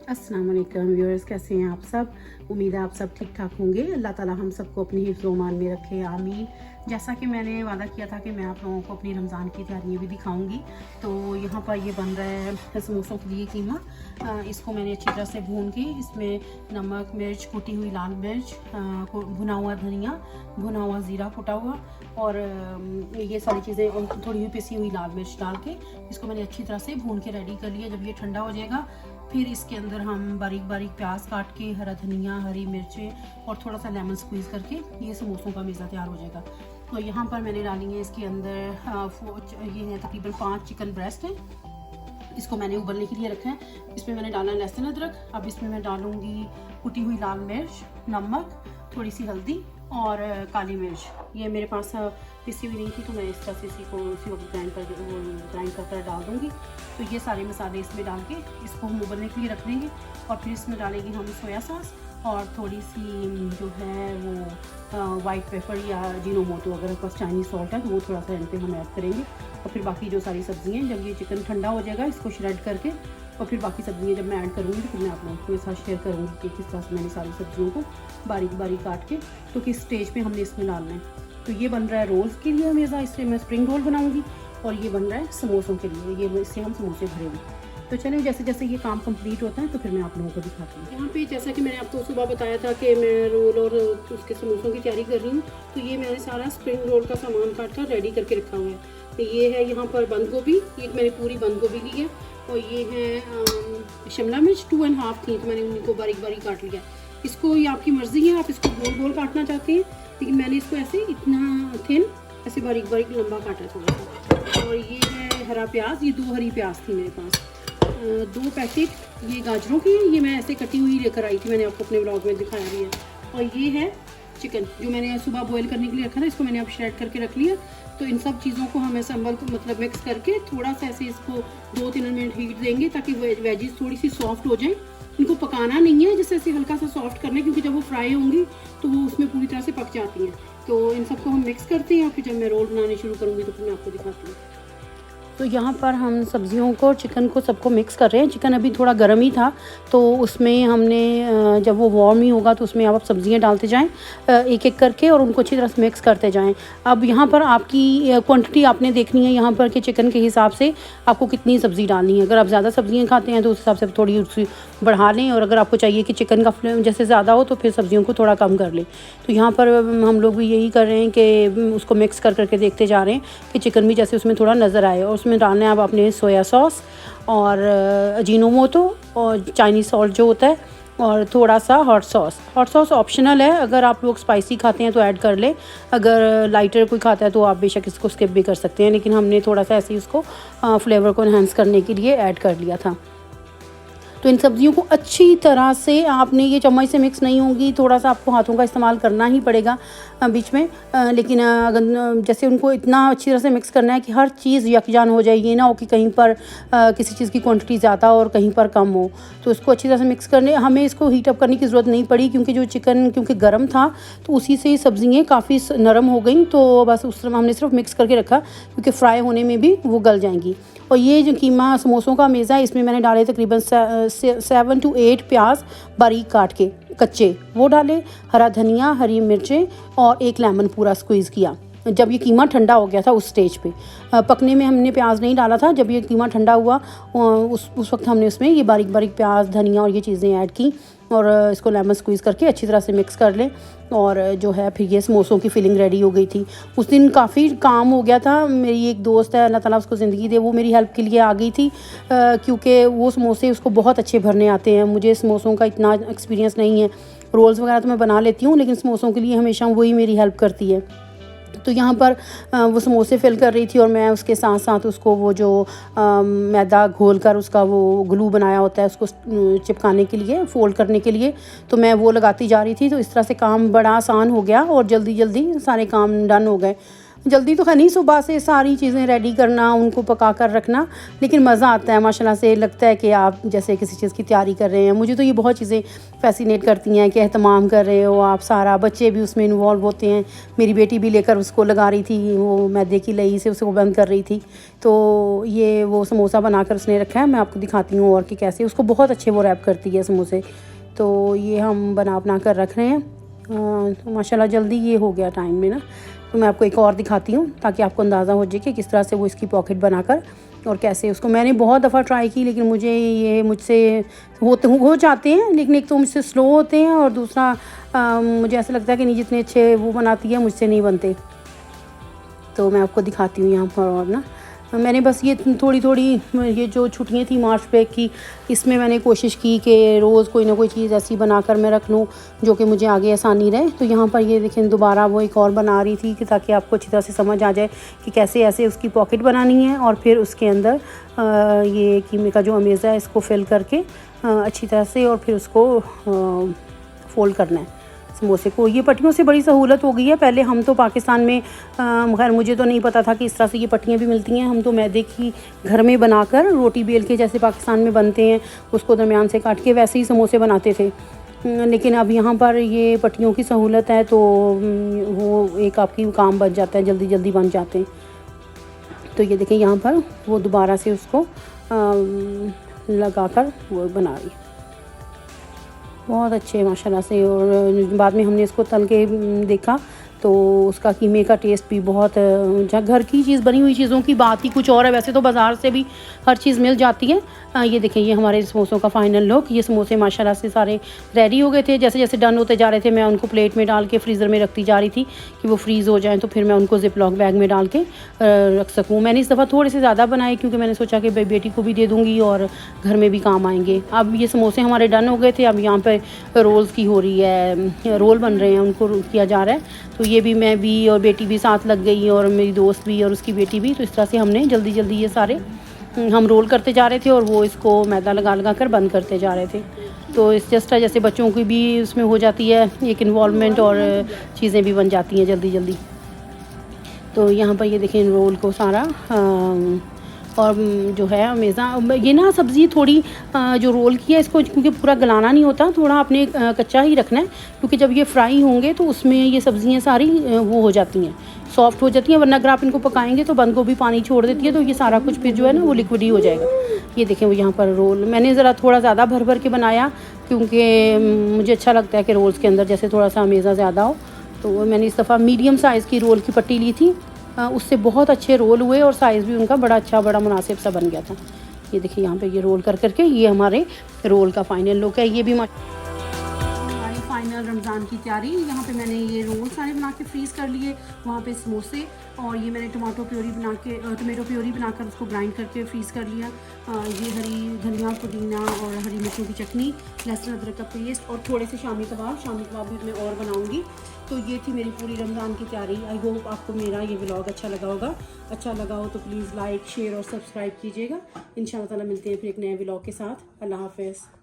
अस्सलाम वालेकुम व्यूअर्स, कैसे हैं आप सब। उम्मीद है आप सब ठीक ठाक होंगे। अल्लाह ताला हम सबको अपनी हिफ्ज़-ओ-मान में रखे, आमीन। जैसा कि मैंने वादा किया था कि मैं आप लोगों को अपनी रमज़ान की तैयारियाँ भी दिखाऊंगी, तो यहाँ पर ये बन रहा है समोसों के लिए कीमा। इसको मैंने अच्छी तरह से भून के इसमें नमक, मिर्च, कुटी हुई लाल मिर्च, भुना हुआ धनिया, भुना हुआ ज़ीरा कुटा हुआ और ये सारी चीज़ें और थोड़ी हुई पिसी हुई लाल मिर्च डाल के इसको मैंने अच्छी तरह से भून के रेडी कर लिया। जब ये ठंडा हो जाएगा फिर इसके अंदर हम बारीक बारीक प्याज काट के, हरा धनिया, हरी मिर्चें और थोड़ा सा लेमन स्क्वीज़ करके ये समोसों का मेज़ा तैयार हो जाएगा। तो यहाँ पर मैंने डाली है इसके अंदर ये है तकरीबन 5 चिकन ब्रेस्ट है। इसको मैंने उबलने के लिए रखा है। इसमें मैंने डाला लहसुन अदरक। अब इसमें मैं डालूँगी कुटी हुई लाल मिर्च, नमक, थोड़ी सी हल्दी और काली मिर्च। ये मेरे पास पिसी हुई नहीं थी तो मैं इस तरह से इसी को उसी वक्त ग्राइंड कर डाल दूँगी। तो ये सारे मसाले इसमें डाल के इसको हम उबलने के लिए रख देंगे और फिर इसमें डालेंगे हम सोया सॉस और थोड़ी सी जो है वो वाइट पेपर या जीनोमोटो, अगर आपके पास चाइनीज़ सॉल्ट है तो वो थोड़ा सा इन पर हम ऐड करेंगे। और फिर बाकी जो सारी सब्ज़ियाँ, जब ये चिकन ठंडा हो जाएगा इसको श्रेड करके और फिर बाकी सब्ज़ियाँ जब मैं ऐड करूँगी तो फिर मैं आप लोगों के साथ शेयर करूँगी कि किस तरह से मैंने सारी सब्ज़ियों को बारीक बारीक काट के तो किस स्टेज पे हमने इसमें डालना है। तो ये बन रहा है रोल्स के लिए मेज़ा, इससे मैं स्प्रिंग रोल बनाऊँगी और ये बन रहा है समोसों के लिए, ये इससे हम समोसे भरेंगे। तो चलें जैसे जैसे ये काम कंप्लीट होता है तो फिर मैं आप लोगों को दिखाती हूँ। यहाँ पे जैसा कि मैंने आपको सुबह बताया था कि मैं रोल और उसके समोसों की तैयारी कर रही हूँ, तो ये मैंने सारा स्प्रिंग रोल का सामान काट कर रेडी करके रखा हुआ है। तो ये है यहाँ पर बंद गोभी, ये मैंने पूरी बंद गोभी ली है और ये है शिमला मिर्च 2.5 थी तो मैंने उनको बारीक बारीक काट लिया। इसको ये आपकी मर्ज़ी है, आप इसको गोल गोल काटना चाहते हैं, लेकिन मैंने इसको ऐसे इतना थिन ऐसे बारीक बारीक लंबा काटा है थोड़ा सा। और ये है हरा प्याज, ये 2 हरी प्याज थी मेरे पास। 2 पैकेट ये गाजरों के, ये मैं ऐसे कटी हुई लेकर आई थी, मैंने आपको अपने ब्लॉग में दिखाया भी है। और ये है चिकन जो मैंने सुबह बॉईल करने के लिए रखा था, इसको मैंने अब श्रेड करके रख लिया। तो इन सब चीज़ों को हम ऐसे मतलब मिक्स करके थोड़ा सा ऐसे इसको 2-3 मिनट हीट देंगे ताकि वेजीज थोड़ी सी सॉफ्ट हो जाए। इनको पकाना नहीं है, जैसे ऐसे हल्का सा सॉफ्ट करना है, क्योंकि जब वो फ्राई होंगी तो वो उसमें पूरी तरह से पक जाती हैं। तो इन सबको हम मिक्स करते हैं और फिर जब मैं रोल बनाने शुरू करूँगी तो फिर मैं आपको दिखाती हूँ। तो यहाँ पर हम सब्जियों को, चिकन को सबको मिक्स कर रहे हैं। चिकन अभी थोड़ा गर्म ही था तो उसमें हमने जब वो वार्म ही होगा तो उसमें आप सब्जियाँ डालते जाएं एक एक करके और उनको अच्छी तरह से मिक्स करते जाएं। अब यहाँ पर आपकी क्वांटिटी आपने देखनी है यहाँ पर कि चिकन के हिसाब से आपको कितनी सब्ज़ी डालनी है। अगर आप ज़्यादा सब्जियाँ खाते हैं तो उस हिसाब से थोड़ी उसकी बढ़ा लें, और अगर आपको चाहिए कि चिकन का फ्लेवर जैसे ज़्यादा हो तो फिर सब्जियों को थोड़ा कम कर लें। तो यहाँ पर हम लोग भी यही कर रहे हैं कि उसको मिक्स कर करके देखते जा रहे हैं कि चिकन भी जैसे उसमें थोड़ा नज़र आए। और उसमें डालना है अब आपने सोया सॉस और अजीनोमोटो और चाइनीज़ सॉल्ट जो होता है और थोड़ा सा hot sauce. Hot sauce optional है, अगर आप लोग स्पाइसी खाते हैं तो ऐड कर लें, अगर लाइटर कोई खाता है तो आप बेशक इसको स्किप भी कर सकते हैं, लेकिन हमने थोड़ा सा ऐसे ही उसको फ्लेवर को एनहांस करने के लिए ऐड कर लिया था। तो इन सब्जियों को अच्छी तरह से आपने, ये चम्मच से मिक्स नहीं होंगी, थोड़ा सा आपको हाथों का इस्तेमाल करना ही पड़ेगा बीच में, लेकिन अगर जैसे उनको इतना अच्छी तरह से मिक्स करना है कि हर चीज़ यकजान हो जाए, ये ना हो कि कहीं पर किसी चीज़ की क्वांटिटी ज़्यादा और कहीं पर कम हो। तो इसको अच्छी तरह से मिक्स करने, हमें इसको हीट अप करने की ज़रूरत नहीं पड़ी क्योंकि जो चिकन क्योंकि गर्म था तो उसी से ही सब्जियाँ काफ़ी नरम हो गई। तो बस उस तरह हमने सिर्फ मिक्स करके रखा क्योंकि फ्राई होने में भी वो गल जाएंगी। और ये जो कीमा समोसों का मेज़ा है, इसमें मैंने डाले तकरीबन 7 to 8 प्याज बारीक काट के कच्चे वो डाले, हरा धनिया, हरी मिर्चें और 1 लेमन पूरा स्क्वीज़ किया। जब ये कीमा ठंडा हो गया था उस स्टेज पे, पकने में हमने प्याज नहीं डाला था। जब ये कीमा ठंडा हुआ उस वक्त हमने उसमें ये बारीक बारीक प्याज, धनिया और ये चीज़ें ऐड की और इसको लेमन स्क्वीज़ करके अच्छी तरह से मिक्स कर लें। और जो है फिर ये समोसों की फिलिंग रेडी हो गई थी। उस दिन काफ़ी काम हो गया था। मेरी एक दोस्त है, अल्लाह ताला उसको ज़िंदगी दे, वो मेरी हेल्प के लिए आ गई थी क्योंकि वो समोसे उसको बहुत अच्छे भरने आते हैं। मुझे समोसों का इतना एक्सपीरियंस नहीं है। रोल्स वगैरह तो मैं बना लेती हूँ, लेकिन समोसों के लिए हमेशा वही मेरी हेल्प करती है। तो यहाँ पर वो समोसे फिल कर रही थी और मैं उसके साथ साथ उसको वो जो मैदा घोल कर उसका वो ग्लू बनाया होता है उसको चिपकाने के लिए, फोल्ड करने के लिए, तो मैं वो लगाती जा रही थी। तो इस तरह से काम बड़ा आसान हो गया और जल्दी जल्दी सारे काम डन हो गए। जल्दी तो है नहीं सुबह से सारी चीज़ें रेडी करना, उनको पका कर रखना, लेकिन मज़ा आता है माशाल्लाह से। लगता है कि आप जैसे किसी चीज़ की तैयारी कर रहे हैं। मुझे तो ये बहुत चीज़ें फ़ैसिनेट करती हैं कि एहतमाम कर रहे हो आप सारा, बच्चे भी उसमें इन्वॉल्व होते हैं। मेरी बेटी भी लेकर उसको लगा रही थी, वो मैदे की लई से उसको बंद कर रही थी। तो ये वो समोसा बनाकर उसने रखा है, मैं आपको दिखाती हूँ और कि कैसे उसको बहुत अच्छे वो रैप करती है समोसे। तो ये हम बना कर रख रहे हैं। तो माशाल्लाह जल्दी ये हो गया टाइम में ना। तो मैं आपको एक और दिखाती हूँ ताकि आपको अंदाज़ा हो जाए कि किस तरह से वो इसकी पॉकेट बनाकर और कैसे उसको मैंने बहुत दफ़ा ट्राई की, लेकिन मुझसे हो जाते हैं, लेकिन एक तो मुझसे स्लो होते हैं और दूसरा मुझे ऐसा लगता है कि नहीं जितने अच्छे वो बनाती है मुझसे नहीं बनते। तो मैं आपको दिखाती हूँ यहाँ पर। और ना मैंने बस ये थोड़ी ये जो छुट्टियाँ थी मार्च ब्रेक की, इसमें मैंने कोशिश की कि रोज़ कोई ना कोई चीज़ ऐसी बनाकर मैं रख लूँ जो कि मुझे आगे आसानी रहे। तो यहाँ पर ये देखें दोबारा वो एक और बना रही थी कि ताकि आपको अच्छी तरह से समझ आ जाए कि कैसे ऐसे उसकी पॉकेट बनानी है और फिर उसके अंदर ये कीमे का जो अमेज़ा है इसको फिल करके अच्छी तरह से और फिर उसको फ़ोल्ड करना है समोसे को। ये पट्टियों से बड़ी सहूलत हो गई है। पहले हम तो पाकिस्तान में खैर मुझे तो नहीं पता था कि इस तरह से ये पट्टियाँ भी मिलती हैं। हम तो मैदे की घर में बनाकर रोटी बेल के जैसे पाकिस्तान में बनते हैं उसको दरमियान से काट के वैसे ही समोसे बनाते थे। लेकिन अब यहाँ पर ये पट्टियों की सहूलत है तो वो एक आपकी काम बन जाता है, जल्दी जल्दी बन जाते हैं। तो ये देखें यहाँ पर वो दोबारा से उसको लगाकर वो बना रही बहुत अच्छे माशाल्लाह से। और बाद में हमने इसको तल के देखा तो उसका कीमे का टेस्ट भी बहुत घर की चीज़ बनी हुई चीज़ों की बात ही कुछ और है। वैसे तो बाज़ार से भी हर चीज़ मिल जाती है। ये देखें ये हमारे समोसों का फ़ाइनल लुक। ये समोसे माशाल्लाह से सारे रेडी हो गए थे। जैसे जैसे डन होते जा रहे थे मैं उनको प्लेट में डाल के फ्रीज़र में रखती जा रही थी कि वो फ्रीज़ हो जाएँ, तो फिर मैं उनको ज़िप-लॉक बैग में डाल के रख सकूँ। मैंने इस दफ़ा थोड़े से ज़्यादा बनाए क्योंकि मैंने सोचा कि बेटी को भी दे दूँगी और घर में भी काम आएँगे। अब ये समोसे हमारे डन हो गए थे। अब यहाँ पर रोल्स की हो रही है, रोल बन रहे हैं, उनको किया जा रहा है। तो ये भी मैं भी और बेटी भी साथ लग गई और मेरी दोस्त भी और उसकी बेटी भी। तो इस तरह से हमने जल्दी जल्दी ये सारे हम रोल करते जा रहे थे और वो इसको मैदा लगा कर बंद करते जा रहे थे। तो इस जस्ट जैसे बच्चों की भी उसमें हो जाती है एक इन्वॉल्वमेंट और चीज़ें भी बन जाती हैं जल्दी जल्दी। तो यहाँ पर ये देखें रोल को सारा और जो है अमेज़ा ये ना सब्ज़ी थोड़ी जो रोल की है इसको क्योंकि पूरा गलाना नहीं होता, थोड़ा आपने कच्चा ही रखना है क्योंकि जब ये फ्राई होंगे तो उसमें ये सब्ज़ियाँ सारी वो हो जाती हैं, सॉफ्ट हो जाती हैं। वरना अगर आप इनको पकाएंगे तो बंद गोभी पानी छोड़ देती है तो ये सारा कुछ फिर जो है ना वो लिक्विड ही हो जाएगा। ये देखें वो यहाँ पर रोल मैंने ज़रा थोड़ा ज़्यादा भर के बनाया क्योंकि मुझे अच्छा लगता है कि रोल्स के अंदर जैसे थोड़ा सा अमेज़ा ज़्यादा हो। तो मैंने इस दफ़ा मीडियम साइज़ की रोल की पट्टी ली थी, उससे बहुत अच्छे रोल हुए और साइज़ भी उनका बड़ा अच्छा बड़ा मुनासिब सा बन गया था। ये देखिए यहाँ पे ये रोल करके ये हमारे रोल का फाइनल लुक है। ये भी हमारी फाइनल रमज़ान की तैयारी। यहाँ पे मैंने ये रोल सारे बना के फ्रीज़ कर लिए, वहाँ पे समोसे और ये मैंने टमाटो प्योरी बनाकर उसको ग्राइंड करके फ्रीज़ कर लिया। ये हरी धनिया पुदीना और हरी मिर्चों की चटनी, लहसुन अदरक का पेस्ट और थोड़े से शामी कबाब भी मैं और बनाऊँगी। तो ये थी मेरी पूरी रमज़ान की तैयारी। आई होप आपको मेरा ये व्लॉग अच्छा लगा होगा। अच्छा लगा हो तो प्लीज़ लाइक शेयर और सब्सक्राइब कीजिएगा। इंशाअल्लाह ताला मिलते हैं फिर एक नए व्लॉग के साथ। अल्लाह हाफ़िज़।